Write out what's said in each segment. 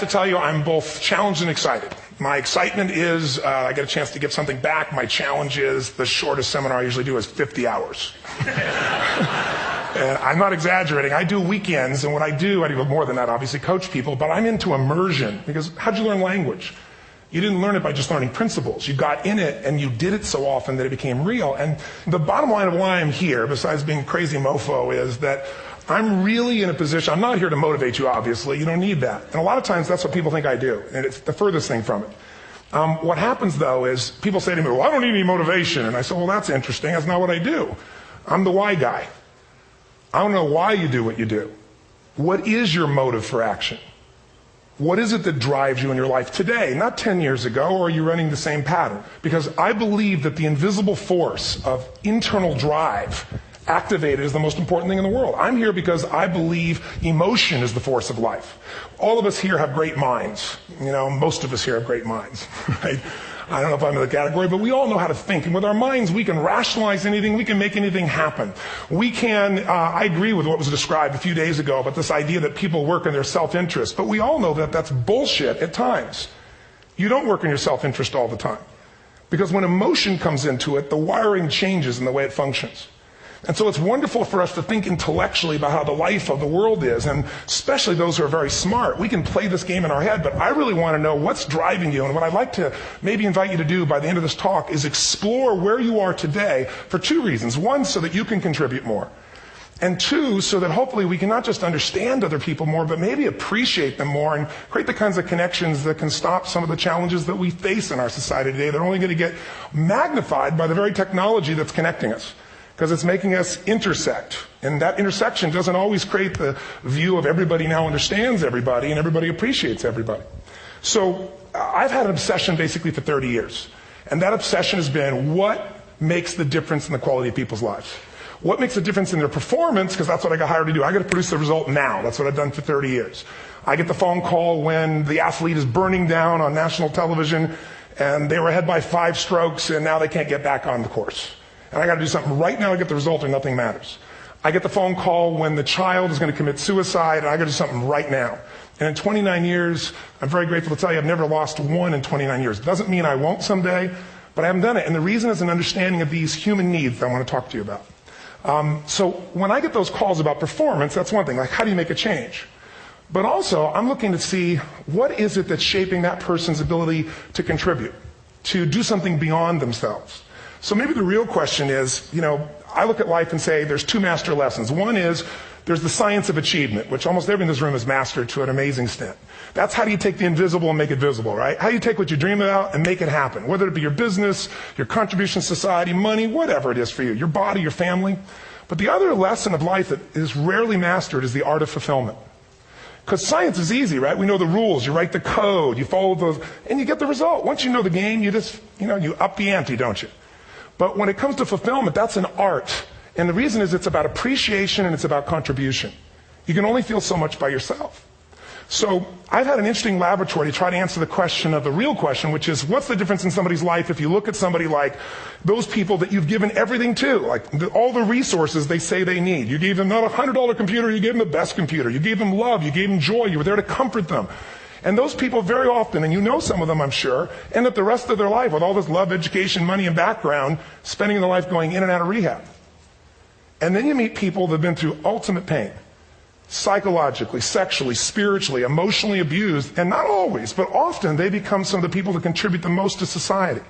to tell you I'm both challenged and excited. My excitement is I get a chance to give something back. My challenge is the shortest seminar I usually do is 50 hours. And I'm not exaggerating. I do weekends, and what I do more than that, obviously, coach people, but I'm into immersion. Because how'd you learn language? You didn't learn it by just learning principles. You got in it, and you did it so often that it became real. And the bottom line of why I'm here, besides being a crazy mofo, is that I'm really in a position, I'm not here to motivate you, obviously. You don't need that. And a lot of times, that's what people think I do, and it's the furthest thing from it. What happens, though, is people say to me, well, I don't need any motivation. And I say, well, that's interesting. That's not what I do. I'm the why guy. I don't know why you do what you do. What is your motive for action? What is it that drives you in your life today, not 10 years ago, or are you running the same pattern? Because I believe that the invisible force of internal drive activated is the most important thing in the world. I'm here because I believe emotion is the force of life. All of us here have great minds. You know, most of us here have great minds, right? I don't know if I'm in the category, but we all know how to think. And with our minds, we can rationalize anything. We can make anything happen. We can, I agree with what was described a few days ago about this idea that people work in their self-interest. But we all know that that's bullshit at times. You don't work in your self-interest all the time. Because when emotion comes into it, the wiring changes in the way it functions. And so it's wonderful for us to think intellectually about how the life of the world is, and especially those who are very smart. We can play this game in our head, but I really want to know what's driving you. And what I'd like to maybe invite you to do by the end of this talk is explore where you are today for two reasons. One, so that you can contribute more. And two, so that hopefully we can not just understand other people more, but maybe appreciate them more and create the kinds of connections that can stop some of the challenges that we face in our society today. They're only going to get magnified by the very technology that's connecting us, because it's making us intersect. And that intersection doesn't always create the view of everybody now understands everybody and everybody appreciates everybody. So I've had an obsession basically for 30 years. And that obsession has been what makes the difference in the quality of people's lives? What makes a difference in their performance? Because that's what I got hired to do. I got to produce the result now. That's what I've done for 30 years. I get the phone call when the athlete is burning down on national television and they were ahead by 5 strokes and now they can't get back on the course. And I got to do something right now to get the result or nothing matters. I get the phone call when the child is going to commit suicide, and I got to do something right now. And in 29 years, I'm very grateful to tell you I've never lost one in 29 years. It doesn't mean I won't someday, but I haven't done it. And the reason is an understanding of these human needs that I want to talk to you about. So when I get those calls about performance, that's one thing, like how do you make a change? But also, I'm looking to see what is it that's shaping that person's ability to contribute, to do something beyond themselves. So maybe the real question is, I look at life and say there's 2 master lessons. One is there's the science of achievement, which almost everyone in this room has mastered to an amazing extent. That's how do you take the invisible and make it visible, right? How do you take what you dream about and make it happen, whether it be your business, your contribution to society, money, whatever it is for you, your body, your family. But the other lesson of life that is rarely mastered is the art of fulfillment. Because science is easy, right? We know the rules. You write the code, you follow those, and you get the result. Once you know the game, you just, you up the ante, don't you? But when it comes to fulfillment, that's an art. And the reason is it's about appreciation and it's about contribution. You can only feel so much by yourself. So I've had an interesting laboratory to try to answer the question of the real question, which is what's the difference in somebody's life if you look at somebody like those people that you've given everything to, like all the resources they say they need. You gave them not a $100 computer, you gave them the best computer. You gave them love, you gave them joy, you were there to comfort them. And those people very often, and you know some of them I'm sure, end up the rest of their life with all this love, education, money, and background, spending their life going in and out of rehab. And then you meet people that have been through ultimate pain, psychologically, sexually, spiritually, emotionally abused, and not always, but often they become some of the people that contribute the most to society.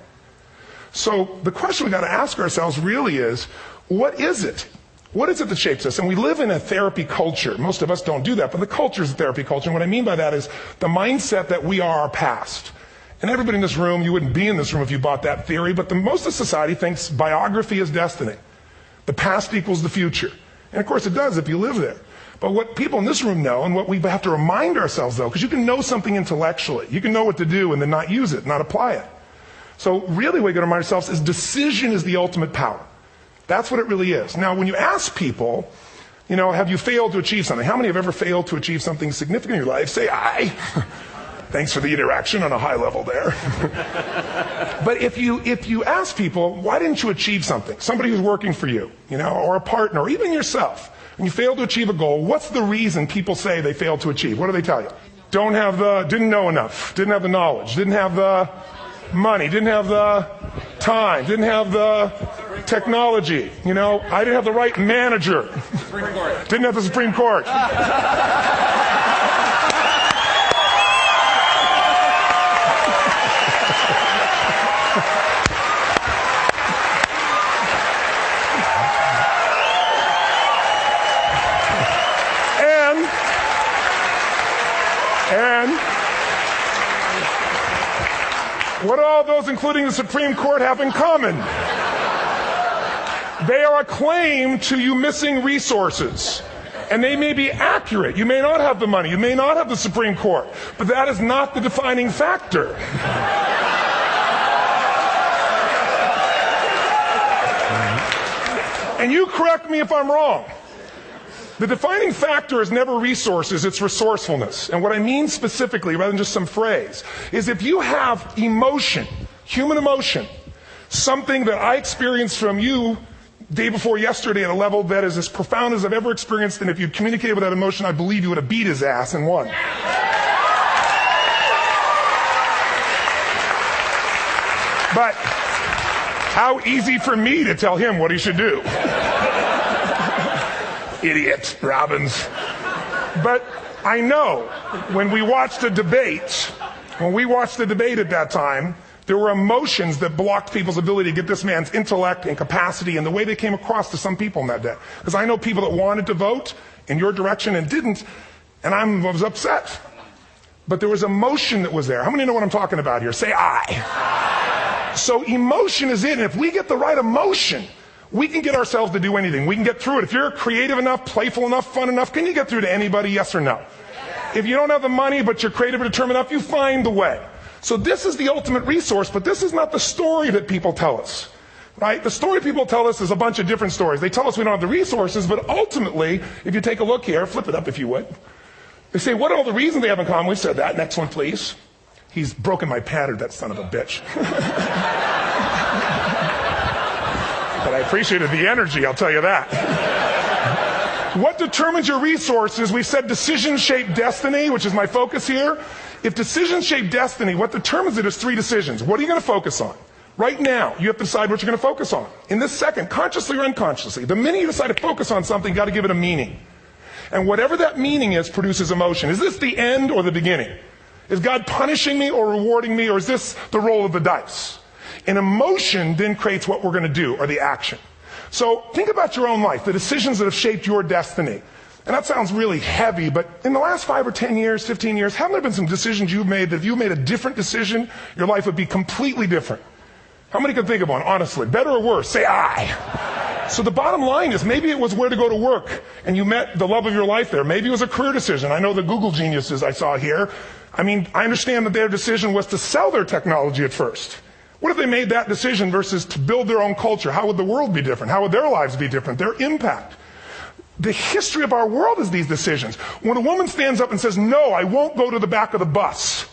So the question we've got to ask ourselves really is, what is it? What is it that shapes us? And we live in a therapy culture. Most of us don't do that, but the culture is a therapy culture. And what I mean by that is the mindset that we are our past. And everybody in this room, you wouldn't be in this room if you bought that theory, but most of society thinks biography is destiny. The past equals the future. And of course it does if you live there. But what people in this room know, and what we have to remind ourselves though, because you can know something intellectually. You can know what to do and then not use it, not apply it. So really what we got to remind ourselves is decision is the ultimate power. That's what it really is. Now, when you ask people, have you failed to achieve something? How many have ever failed to achieve something significant in your life? Say, I. Thanks for the interaction on a high level there. But if you ask people, why didn't you achieve something? Somebody who's working for you, or a partner, or even yourself, and you failed to achieve a goal, what's the reason people say they failed to achieve? What do they tell you? didn't know enough, didn't have the knowledge, didn't have the money, didn't have the time, didn't have the technology, I didn't have the right manager, didn't have the Supreme Court. And what do all those, including the Supreme Court, have in common? They are a claim to you missing resources. And they may be accurate. You may not have the money. You may not have the Supreme Court. But that is not the defining factor. And you correct me if I'm wrong. The defining factor is never resources, it's resourcefulness. And what I mean specifically, rather than just some phrase, is if you have emotion, human emotion, something that I experienced from you day before yesterday at a level that is as profound as I've ever experienced, and if you'd communicated with that emotion, I believe you would have beat his ass and won. But how easy for me to tell him what he should do. Idiot, Robbins. But I know when we watched the debate at that time, there were emotions that blocked people's ability to get this man's intellect and capacity and the way they came across to some people in that day. Because I know people that wanted to vote in your direction and didn't, and I was upset. But there was emotion that was there. How many know what I'm talking about here? Say I. So emotion is it, and if we get the right emotion, we can get ourselves to do anything. We can get through it. If you're creative enough, playful enough, fun enough, can you get through to anybody, yes or no? If you don't have the money, but you're creative and determined enough, you find the way. So this is the ultimate resource, but this is not the story that people tell us, right? The story people tell us is a bunch of different stories. They tell us we don't have the resources, but ultimately, if you take a look here, flip it up if you would. They say, what are all the reasons they have in common? We said that. Next one, please. He's broken my pattern, that son of a bitch. But I appreciated the energy, I'll tell you that. What determines your resources? We said decisions shape destiny, which is my focus here. If decisions shape destiny, what determines it is 3 decisions. What are you going to focus on? Right now, you have to decide what you're going to focus on. In this second, consciously or unconsciously, the minute you decide to focus on something, you've got to give it a meaning. And whatever that meaning is produces emotion. Is this the end or the beginning? Is God punishing me or rewarding me, or is this the roll of the dice? And emotion then creates what we're going to do, or the action. So think about your own life, the decisions that have shaped your destiny. And that sounds really heavy, but in the last 5 or 10 years, 15 years, haven't there been some decisions you've made that if you made a different decision, your life would be completely different? How many can think of one, honestly? Better or worse? Say I. So the bottom line is maybe it was where to go to work, and you met the love of your life there. Maybe it was a career decision. I know the Google geniuses I saw here. I understand that their decision was to sell their technology at first. What if they made that decision versus to build their own culture? How would the world be different? How would their lives be different? Their impact. The history of our world is these decisions. When a woman stands up and says, no, I won't go to the back of the bus,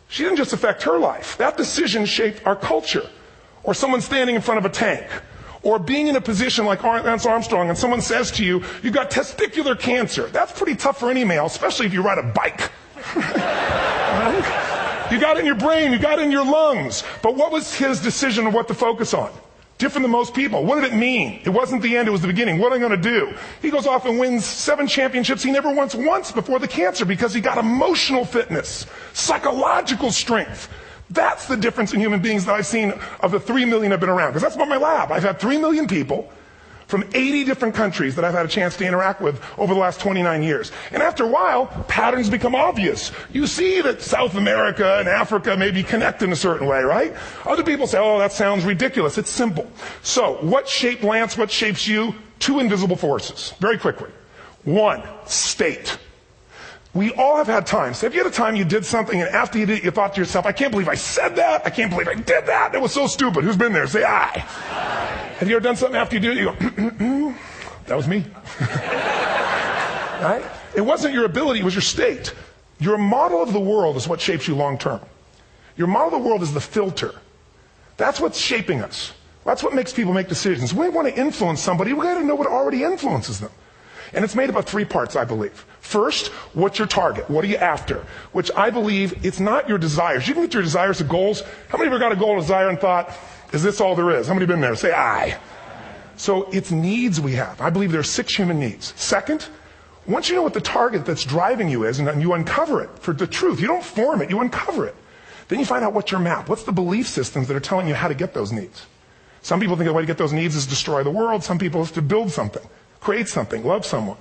she didn't just affect her life. That decision shaped our culture. Or someone standing in front of a tank. Or being in a position like Lance Armstrong and someone says to you, you've got testicular cancer. That's pretty tough for any male, especially if you ride a bike. Right? You got it in your brain, you got it in your lungs. But what was his decision of what to focus on? Different than most people. What did it mean? It wasn't the end, it was the beginning. What am I going to do? He goes off and wins 7 championships he never won once before the cancer because he got emotional fitness, psychological strength. That's the difference in human beings that I've seen of the 3 million I've been around. Because that's about my lab. I've had 3 million people from 80 different countries that I've had a chance to interact with over the last 29 years. And after a while, patterns become obvious. You see that South America and Africa maybe connect in a certain way, right? Other people say, oh, that sounds ridiculous. It's simple. So, what shaped Lance? What shapes you? 2 invisible forces. Very quickly. 1, state. We all have had times. Have you had a time you did something and after you did it, you thought to yourself, I can't believe I said that. I can't believe I did that. That was so stupid. Who's been there? Say I. Have you ever done something after you do it, you go, that was me. Right? It wasn't your ability, it was your state. Your model of the world is what shapes you long term. Your model of the world is the filter. That's what's shaping us. That's what makes people make decisions. When we want to influence somebody, we got to know what already influences them. And it's made up of 3 parts, I believe. First, what's your target? What are you after? Which I believe it's not your desires. You can get your desires to goals. How many of you got a goal or desire and thought, is this all there is? How many have been there? Say aye. So it's needs we have. I believe there are 6 human needs. Second, once you know what the target that's driving you is and you uncover it for the truth, you don't form it, you uncover it. Then you find out what's your map. What's the belief systems that are telling you how to get those needs? Some people think the way to get those needs is destroy the world. Some people is to build something, create something, love someone.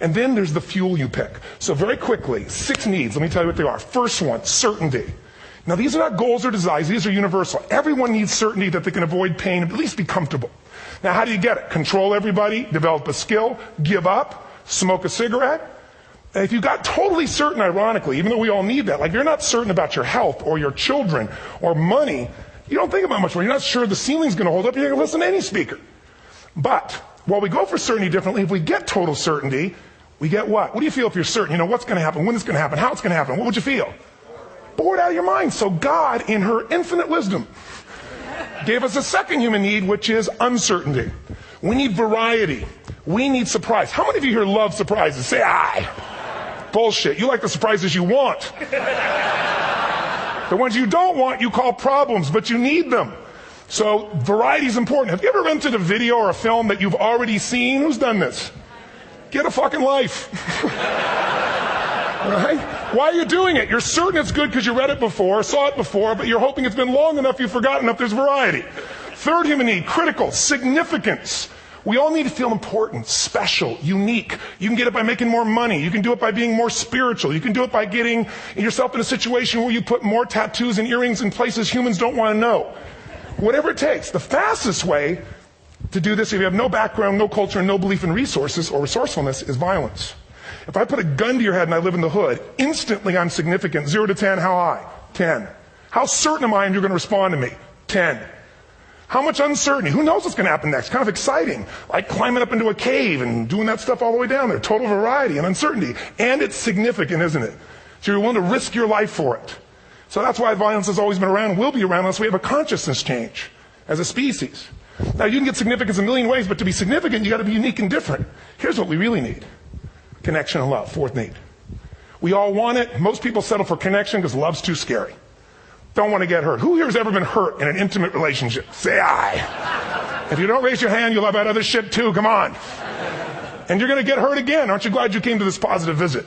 And then there's the fuel you pick. So very quickly, 6 needs. Let me tell you what they are. First one, certainty. Now these are not goals or desires. These are universal. Everyone needs certainty that they can avoid pain and at least be comfortable. Now how do you get it? Control everybody, develop a skill, give up, smoke a cigarette. And if you got totally certain, ironically, even though we all need that, like you're not certain about your health or your children or money, you don't think about much more. You're not sure the ceiling's going to hold up. You're going to listen to any speaker. But while we go for certainty differently, if we get total certainty, we get what? What do you feel if you're certain? You know what's going to happen, when it's going to happen, how it's going to happen. What would you feel? Bored out of your mind. So God, in her infinite wisdom, gave us a second human need, which is uncertainty. We need variety. We need surprise. How many of you here love surprises? Say aye. Bullshit. You like the surprises you want. The ones you don't want, you call problems, but you need them. So variety is important. Have you ever rented a video or a film that you've already seen? Who's done this? Get a fucking life. Right? Why are you doing it? You're certain it's good because you read it before, saw it before, but you're hoping it's been long enough you've forgotten enough there's variety. Third human need, critical, significance. We all need to feel important, special, unique. You can get it by making more money. You can do it by being more spiritual. You can do it by getting yourself in a situation where you put more tattoos and earrings in places humans don't want to know. Whatever it takes. The fastest way to do this, if you have no background, no culture, and no belief in resources or resourcefulness, is violence. If I put a gun to your head and I live in the hood, instantly I'm significant. 0 to 10, how high? 10. How certain am I you're going to respond to me? 10. How much uncertainty? Who knows what's going to happen next? Kind of exciting. Like climbing up into a cave and doing that stuff all the way down there. Total variety and uncertainty. And it's significant, isn't it? So you're willing to risk your life for it. So that's why violence has always been around and will be around unless we have a consciousness change as a species. Now you can get significance a million ways, but to be significant, you got to be unique and different. Here's what we really need. Connection and love, fourth need. We all want it. Most people settle for connection because love's too scary. Don't want to get hurt. Who here has ever been hurt in an intimate relationship? Say aye. If you don't raise your hand, you'll have had other shit too. Come on. And you're going to get hurt again. Aren't you glad you came to this positive visit?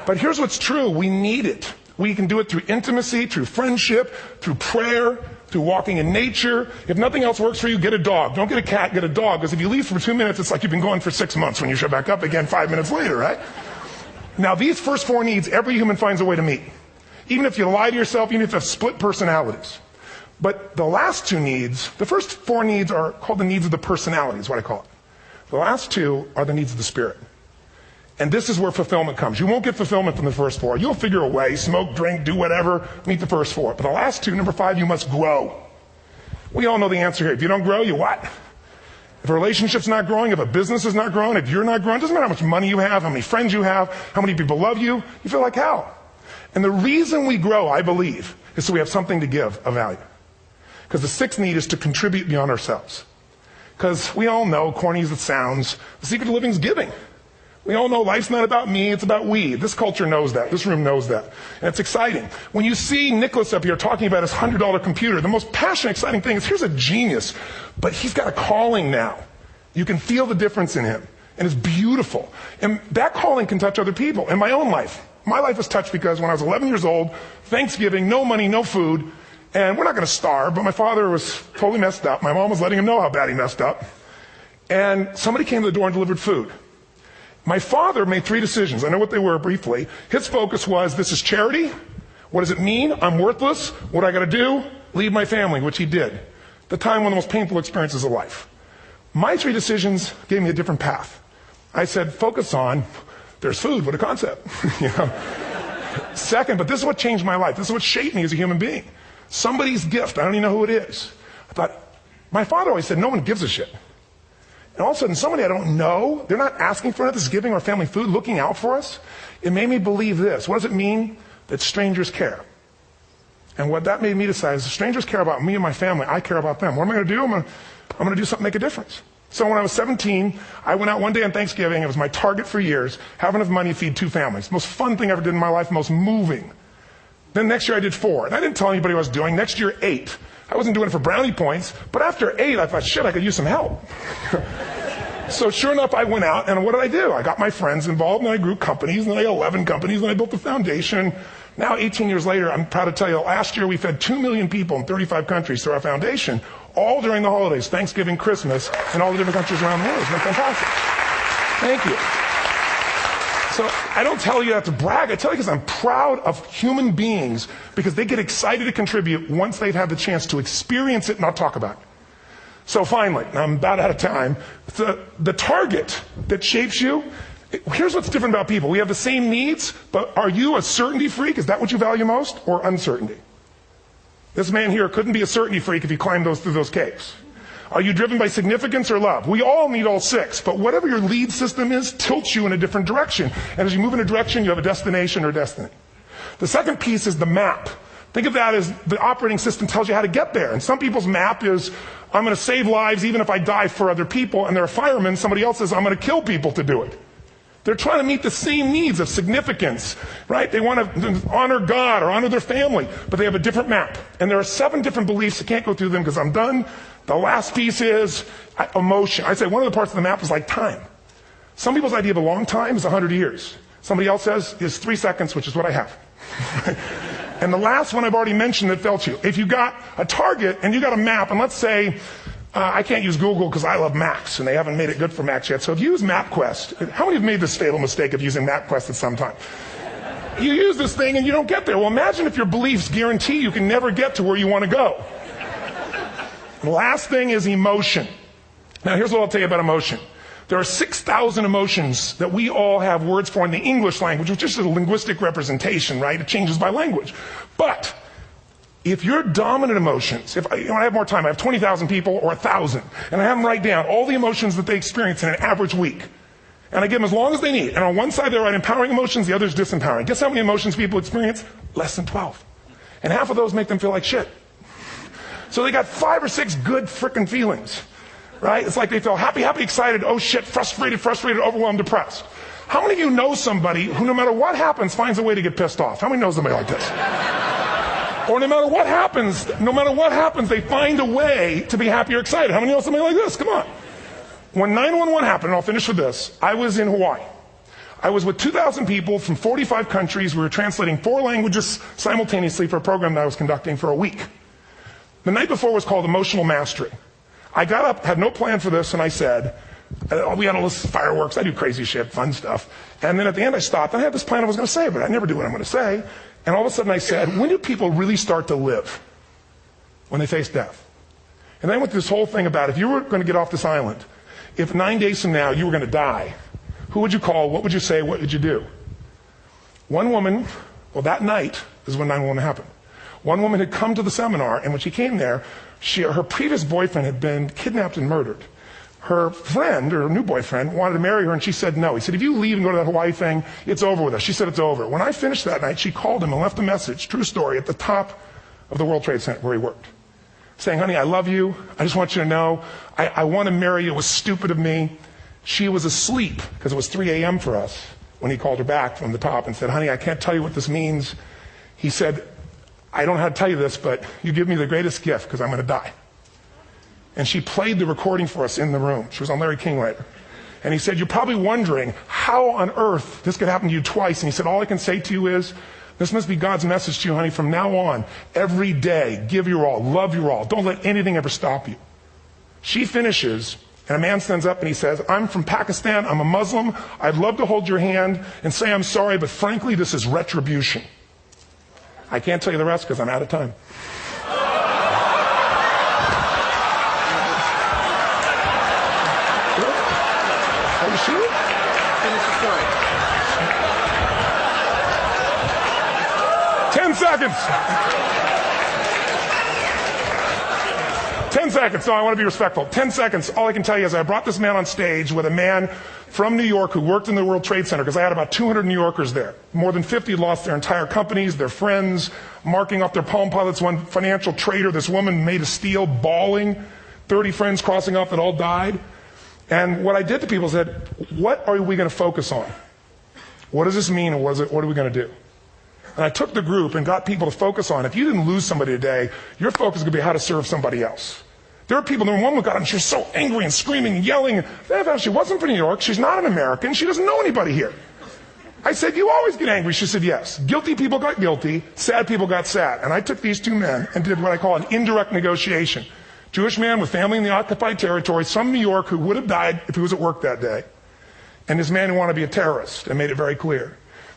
But here's what's true. We need it. We can do it through intimacy, through friendship, through prayer, through walking in nature. If nothing else works for you, get a dog. Don't get a cat, get a dog. Because if you leave for 2 minutes, it's like you've been going for 6 months when you show back up again 5 minutes later, right? Now, these first 4 needs, every human finds a way to meet. Even if you lie to yourself, even if you have split personalities. But the last 2 needs, the first 4 needs are called the needs of the personality, is what I call it. The last 2 are the needs of the spirit. And this is where fulfillment comes. You won't get fulfillment from the first 4. You'll figure a way, smoke, drink, do whatever, meet the first 4. But the last 2, number 5, you must grow. We all know the answer here. If you don't grow, you what? If a relationship's not growing, if a business is not growing, if you're not growing, it doesn't matter how much money you have, how many friends you have, how many people love you, you feel like hell. And the reason we grow, I believe, is so we have something to give of value. Because the 6th need is to contribute beyond ourselves. Because we all know, corny as it sounds, the secret of living is giving. We all know life's not about me, it's about we. This culture knows that. This room knows that. And it's exciting. When you see Nicholas up here talking about his $100 computer, the most passionate, exciting thing is here's a genius, but he's got a calling now. You can feel the difference in him. And it's beautiful. And that calling can touch other people. In my own life, my life was touched because when I was 11 years old, Thanksgiving, no money, no food, and we're not going to starve, but my father was totally messed up. My mom was letting him know how bad he messed up. And somebody came to the door and delivered food. My father made 3 decisions. I know what they were briefly. His focus was, this is charity. What does it mean? I'm worthless. What I got to do? Leave my family, which he did. The time, one of the most painful experiences of life. My 3 decisions gave me a different path. I said, focus on, there's food. What a concept. You know? Second, but this is what changed my life. This is what shaped me as a human being. Somebody's gift. I don't even know who it is. I thought, my father always said, no one gives a shit. And all of a sudden, somebody I don't know, they're not asking for it, this is giving our family food, looking out for us. It made me believe this. What does it mean? That strangers care. And what that made me decide is, if strangers care about me and my family, I care about them. What am I going to do? I'm going to do something to make a difference. So when I was 17, I went out one day on Thanksgiving. It was my target for years, have enough money to feed 2 families. Most fun thing I ever did in my life, most moving. Then next year I did 4. And I didn't tell anybody what I was doing. Next year, 8. I wasn't doing it for brownie points, but after 8, I thought, shit, I could use some help. So sure enough, I went out, and what did I do? I got my friends involved, and I grew companies, and I got 11 companies, and I built a foundation. Now, 18 years later, I'm proud to tell you, last year we fed 2 million people in 35 countries through our foundation, all during the holidays, Thanksgiving, Christmas, in all the different countries around the world. It's been fantastic. Thank you. So I don't tell you that to brag. I tell you because I'm proud of human beings because they get excited to contribute once they've had the chance to experience it and not talk about it. So finally, I'm about out of time, the target that shapes you, here's what's different about people. We have the same needs, but are you a certainty freak? Is that what you value most, or uncertainty? This man here couldn't be a certainty freak if he climbed through those caves. Are you driven by significance or love? We all need all 6, but whatever your lead system is tilts you in a different direction. And as you move in a direction, you have a destination or destiny. The second piece is the map. Think of that as the operating system tells you how to get there. And some people's map is, I'm going to save lives even if I die for other people. And they're a fireman. Somebody else says, I'm going to kill people to do it. They're trying to meet the same needs of significance, right? They want to honor God or honor their family, but they have a different map. And there are 7 different beliefs. I can't go through them because I'm done. The last piece is emotion. I say one of the parts of the map is like time. Some people's idea of a long time is 100 years. Somebody else says is 3 seconds, which is what I have. And the last one I've already mentioned that felt you. If you got a target and you got a map, and let's say, I can't use Google because I love Macs, and they haven't made it good for Macs yet. So if you use MapQuest, how many have made this fatal mistake of using MapQuest at some time? You use this thing and you don't get there. Well, imagine if your beliefs guarantee you can never get to where you want to go. The last thing is emotion. Now, here's what I'll tell you about emotion. There are 6,000 emotions that we all have words for in the English language, which is just a linguistic representation, right? It changes by language. But if your dominant emotions, if I have more time, I have 20,000 people or 1,000, and I have them write down all the emotions that they experience in an average week. And I give them as long as they need. And on one side, they write empowering emotions, the other is disempowering. Guess how many emotions people experience? Less than 12. And half of those make them feel like shit. So they got 5 or 6 good frickin' feelings, right? It's like they feel happy, happy, excited, oh shit, frustrated, overwhelmed, depressed. How many of you know somebody who no matter what happens finds a way to get pissed off? How many know somebody like this? Or no matter what happens, they find a way to be happy or excited. How many know somebody like this? Come on. When 9/11 happened, and I'll finish with this, I was in Hawaii. I was with 2,000 people from 45 countries. We were translating 4 languages simultaneously for a program that I was conducting for a week. The night before was called Emotional Mastery. I got up, had no plan for this, and I said, we had all this fireworks, I do crazy shit, fun stuff. And then at the end I stopped, and I had this plan I was going to say, but I never do what I'm going to say. And all of a sudden I said, when do people really start to live? When they face death. And then I went through this whole thing about if you were going to get off this island, if 9 days from now you were going to die, who would you call, what would you say, what would you do? One woman, well that night is when 9/11 happened. One woman had come to the seminar, and when she came there, her previous boyfriend had been kidnapped and murdered. Her friend, or her new boyfriend, wanted to marry her, and she said no. He said, if you leave and go to that Hawaii thing, it's over with us. She said it's over. When I finished that night, she called him and left a message, true story, at the top of the World Trade Center where he worked, saying, honey, I love you. I just want you to know, I want to marry you. It was stupid of me. She was asleep, because it was 3 a.m. for us, when he called her back from the top and said, honey, I can't tell you what this means. He said, I don't know how to tell you this, but you give me the greatest gift because I'm going to die. And she played the recording for us in the room. She was on Larry King later. And he said, you're probably wondering how on earth this could happen to you twice. And he said, all I can say to you is, this must be God's message to you, honey. From now on, every day, give your all, love your all. Don't let anything ever stop you. She finishes, and a man stands up and he says, I'm from Pakistan. I'm a Muslim. I'd love to hold your hand and say I'm sorry, but frankly, this is retribution. I can't tell you the rest because I'm out of time. Are you sure? Finish the story. 10 seconds. 10 seconds. No, I want to be respectful. 10 seconds. All I can tell you is I brought this man on stage with a man from New York who worked in the World Trade Center, because I had about 200 New Yorkers there. More than 50 lost their entire companies, their friends, marking off their Palm Pilots. One financial trader, this woman made of steel, bawling. 30 friends crossing off that all died. And what I did to people is said, what are we going to focus on? What does this mean, and what are we going to do? And I took the group and got people to focus on, if you didn't lose somebody today, your focus is going to be how to serve somebody else. There are people, the woman got up and she was so angry and screaming and yelling. She wasn't from New York. She's not an American. She doesn't know anybody here. I said, you always get angry. She said, yes. Guilty people got guilty. Sad people got sad. And I took these two men and did what I call an indirect negotiation. Jewish man with family in the occupied territory, from New York, who would have died if he was at work that day. And this man who wanted to be a terrorist, and made it very clear.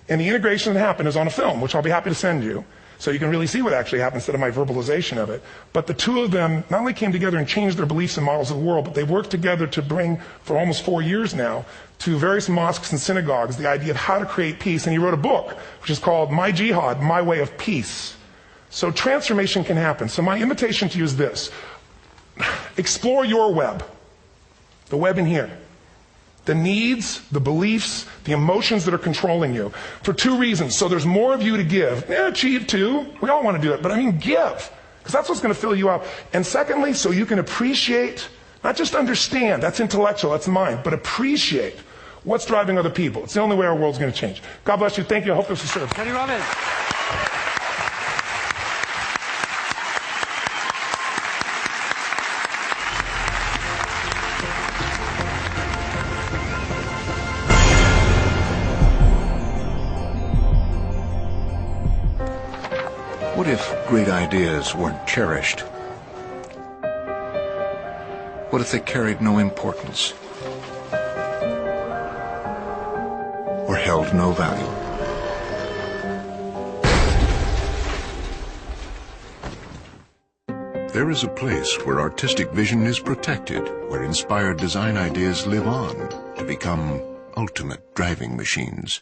And the integration that happened is on a film, which I'll be happy to send you, so you can really see what actually happened instead of my verbalization of it. But the two of them not only came together and changed their beliefs and models of the world, but they worked together to bring, for almost 4 years now, to various mosques and synagogues, the idea of how to create peace. And he wrote a book, which is called My Jihad, My Way of Peace. So transformation can happen. So my invitation to you is this. Explore your web, the web in here. The needs, the beliefs, the emotions that are controlling you. For 2 reasons. So there's more of you to give. Achieve too. We all want to do it. But I mean give. Because that's what's going to fill you up. And secondly, so you can appreciate, not just understand, that's intellectual, that's mind, but appreciate what's driving other people. It's the only way our world's going to change. God bless you. Thank you. I hope this was served. Tony Robbins. What if great ideas weren't cherished? What if they carried no importance? Or held no value? There is a place where artistic vision is protected, where inspired design ideas live on to become ultimate driving machines.